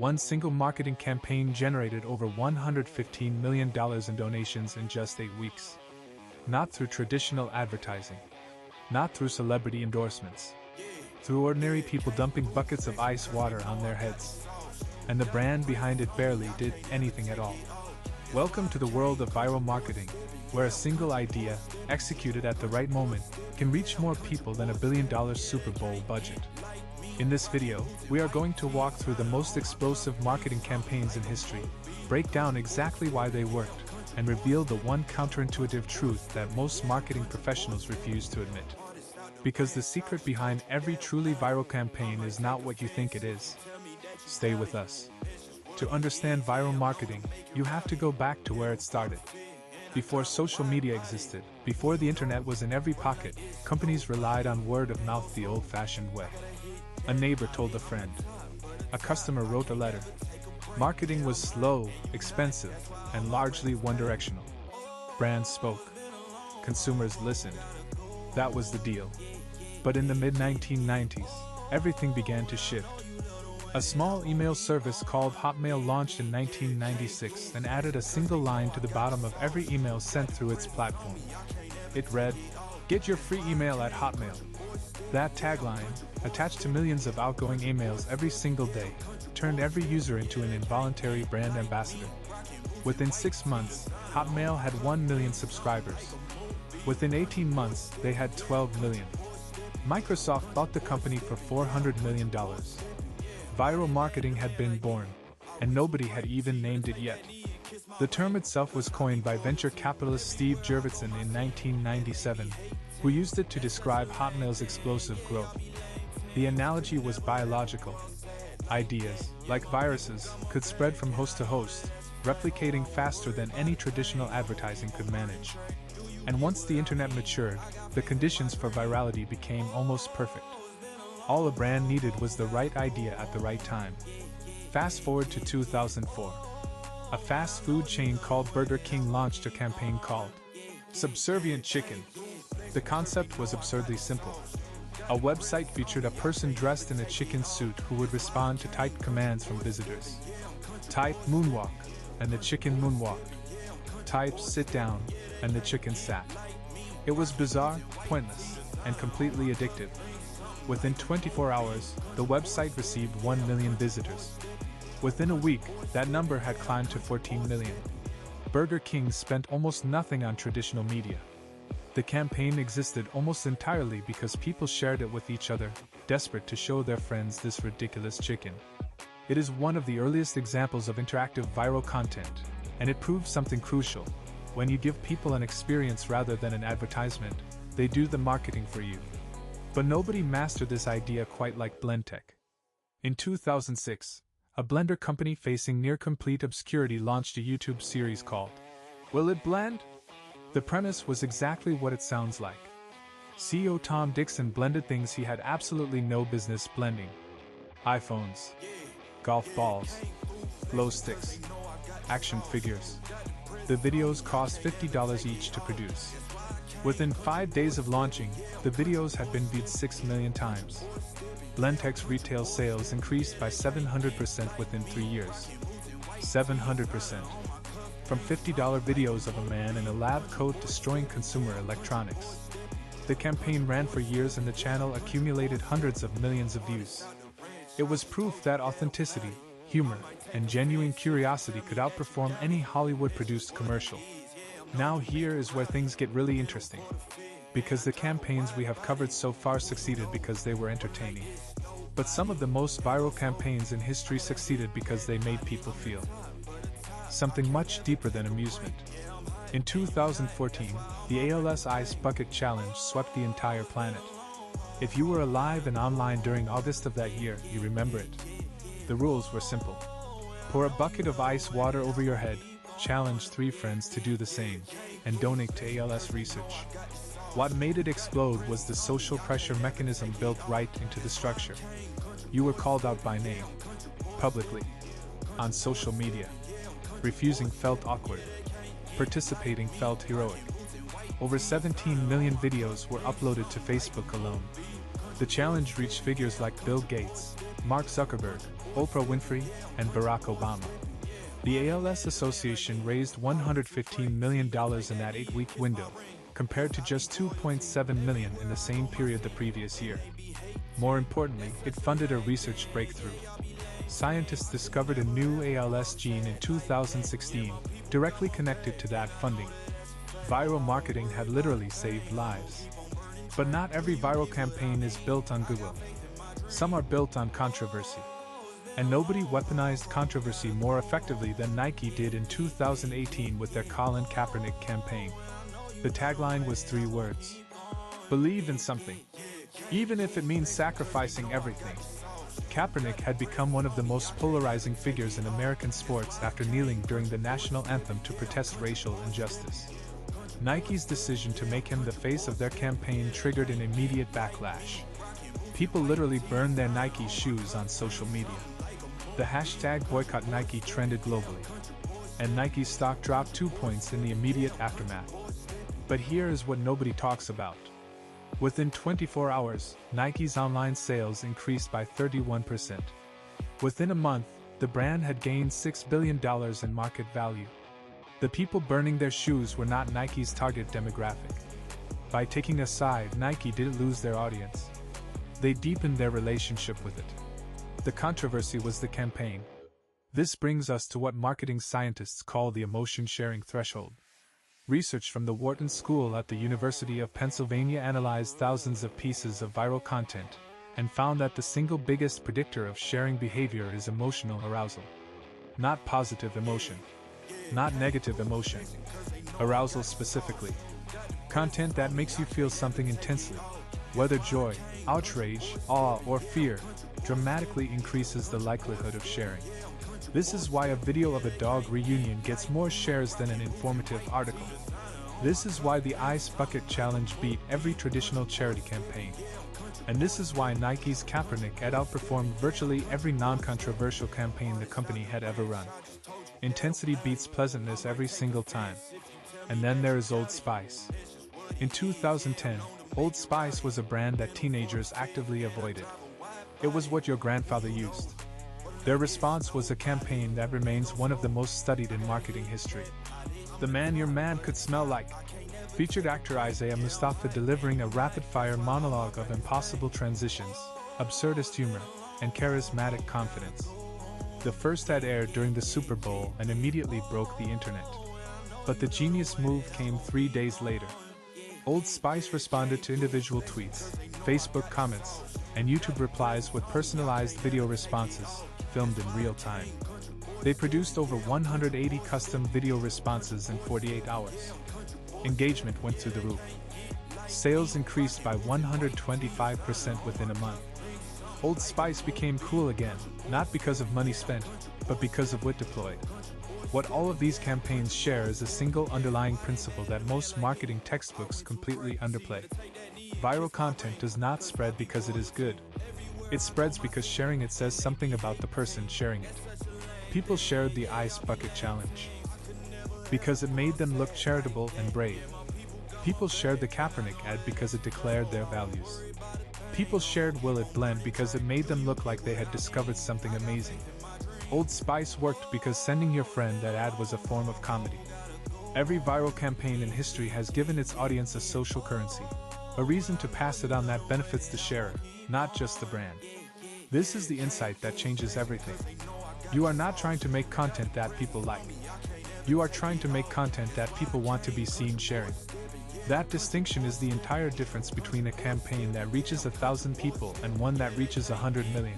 One single marketing campaign generated over $115 million in donations in just 8 weeks. Not through traditional advertising. Not through celebrity endorsements. Through ordinary people dumping buckets of ice water on their heads. And the brand behind it barely did anything at all. Welcome to the world of viral marketing, where a single idea, executed at the right moment, can reach more people than $1 billion Super Bowl budget. In this video, we are going to walk through the most explosive marketing campaigns in history, break down exactly why they worked, and reveal the one counterintuitive truth that most marketing professionals refuse to admit. Because the secret behind every truly viral campaign is not what you think it is. Stay with us. To understand viral marketing, you have to go back to where it started. Before social media existed, before the internet was in every pocket, companies relied on word of mouth the old-fashioned way. A neighbor told a friend. A customer wrote a letter. Marketing was slow, expensive, and largely one-directional. Brands spoke. Consumers listened. That was the deal. But in the mid-1990s, everything began to shift. A small email service called Hotmail launched in 1996 and added a single line to the bottom of every email sent through its platform. It read, "Get your free email at Hotmail." That tagline, attached to millions of outgoing emails every single day, turned every user into an involuntary brand ambassador. Within 6 months, Hotmail had 1 million subscribers. Within 18 months, they had 12 million. Microsoft bought the company for $400 million. Viral marketing had been born, and nobody had even named it yet. The term itself was coined by venture capitalist Steve Jurvetson in 1997, who used it to describe Hotmail's explosive growth. The analogy was biological. Ideas, like viruses, could spread from host to host, replicating faster than any traditional advertising could manage. And once the internet matured, the conditions for virality became almost perfect. All a brand needed was the right idea at the right time. Fast forward to 2004. A fast food chain called Burger King launched a campaign called Subservient Chicken. The concept was absurdly simple. A website featured a person dressed in a chicken suit who would respond to typed commands from visitors. Type "moonwalk," and the chicken moonwalked. Type "sit down," and the chicken sat. It was bizarre, pointless, and completely addictive. Within 24 hours, the website received 1 million visitors. Within a week, that number had climbed to 14 million. Burger King spent almost nothing on traditional media. The campaign existed almost entirely because people shared it with each other, desperate to show their friends this ridiculous chicken. It is one of the earliest examples of interactive viral content, and it proves something crucial. When you give people an experience rather than an advertisement, they do the marketing for you. But nobody mastered this idea quite like Blendtec. In 2006, a blender company facing near-complete obscurity launched a YouTube series called Will It Blend? The premise was exactly what it sounds like. CEO Tom Dixon blended things he had absolutely no business blending. iPhones, golf balls, glow sticks, action figures. The videos cost $50 each to produce. Within 5 days of launching, the videos had been viewed 6 million times. Blendtec's retail sales increased by 700% within 3 years. 700%. From $50 videos of a man in a lab coat destroying consumer electronics. The campaign ran for years and the channel accumulated hundreds of millions of views. It was proof that authenticity, humor, and genuine curiosity could outperform any Hollywood-produced commercial. Now here is where things get really interesting. Because the campaigns we have covered so far succeeded because they were entertaining. But some of the most viral campaigns in history succeeded because they made people feel something much deeper than amusement. In 2014, the ALS Ice Bucket Challenge swept the entire planet. If you were alive and online during August of that year, you remember it. The rules were simple. Pour a bucket of ice water over your head, challenge 3 friends to do the same, and donate to ALS research. What made it explode was the social pressure mechanism built right into the structure. You were called out by name, publicly, on social media. Refusing felt awkward. Participating felt heroic. Over 17 million videos were uploaded to Facebook alone. The challenge reached figures like Bill Gates, Mark Zuckerberg, Oprah Winfrey, and Barack Obama. The ALS Association raised $115 million in that 8-week window, compared to just $2.7 million in the same period the previous year. More importantly, it funded a research breakthrough. Scientists discovered a new ALS gene in 2016, directly connected to that funding. Viral marketing had literally saved lives. But not every viral campaign is built on Google. Some are built on controversy. And nobody weaponized controversy more effectively than Nike did in 2018 with their Colin Kaepernick campaign. The tagline was 3 words. Believe in something, even if it means sacrificing everything. Kaepernick had become one of the most polarizing figures in American sports after kneeling during the national anthem to protest racial injustice. Nike's decision to make him the face of their campaign triggered an immediate backlash. People literally burned their Nike shoes on social media. The hashtag boycott Nike trended globally, and Nike's stock dropped 2 points in the immediate aftermath. But here is what nobody talks about. Within 24 hours, Nike's online sales increased by 31%. Within a month, the brand had gained $6 billion in market value. The people burning their shoes were not Nike's target demographic. By taking a side, Nike didn't lose their audience. They deepened their relationship with it. The controversy was the campaign. This brings us to what marketing scientists call the emotion sharing threshold. Research from the Wharton School at the University of Pennsylvania analyzed thousands of pieces of viral content and found that the single biggest predictor of sharing behavior is emotional arousal. Not positive emotion. Not negative emotion. Arousal specifically. Content that makes you feel something intensely, whether joy, outrage, awe, or fear, dramatically increases the likelihood of sharing. This is why a video of a dog reunion gets more shares than an informative article. This is why the Ice Bucket Challenge beat every traditional charity campaign. And this is why Nike's Kaepernick ad outperformed virtually every non-controversial campaign the company had ever run. Intensity beats pleasantness every single time. And then there is Old Spice. In 2010, Old Spice was a brand that teenagers actively avoided. It was what your grandfather used. Their response was a campaign that remains one of the most studied in marketing history. The Man Your Man Could Smell Like featured actor Isaiah Mustafa delivering a rapid-fire monologue of impossible transitions, absurdist humor, and charismatic confidence. The first ad aired during the Super Bowl and immediately broke the internet. But the genius move came 3 days later. Old Spice responded to individual tweets, Facebook comments, and YouTube replies with personalized video responses, filmed in real time. They produced over 180 custom video responses in 48 hours. Engagement went through the roof. Sales increased by 125% within a month. Old Spice became cool again, not because of money spent, but because of wit deployed. What all of these campaigns share is a single underlying principle that most marketing textbooks completely underplay. Viral content does not spread because it is good. It spreads because sharing it says something about the person sharing it. People shared the Ice Bucket Challenge because it made them look charitable and brave. People shared the Kaepernick ad because it declared their values. People shared Will It Blend because it made them look like they had discovered something amazing. Old Spice worked because sending your friend that ad was a form of comedy. Every viral campaign in history has given its audience a social currency, a reason to pass it on that benefits the sharer, not just the brand. This is the insight that changes everything. You are not trying to make content that people like. You are trying to make content that people want to be seen sharing. That distinction is the entire difference between a campaign that reaches 1,000 people and one that reaches 100 million.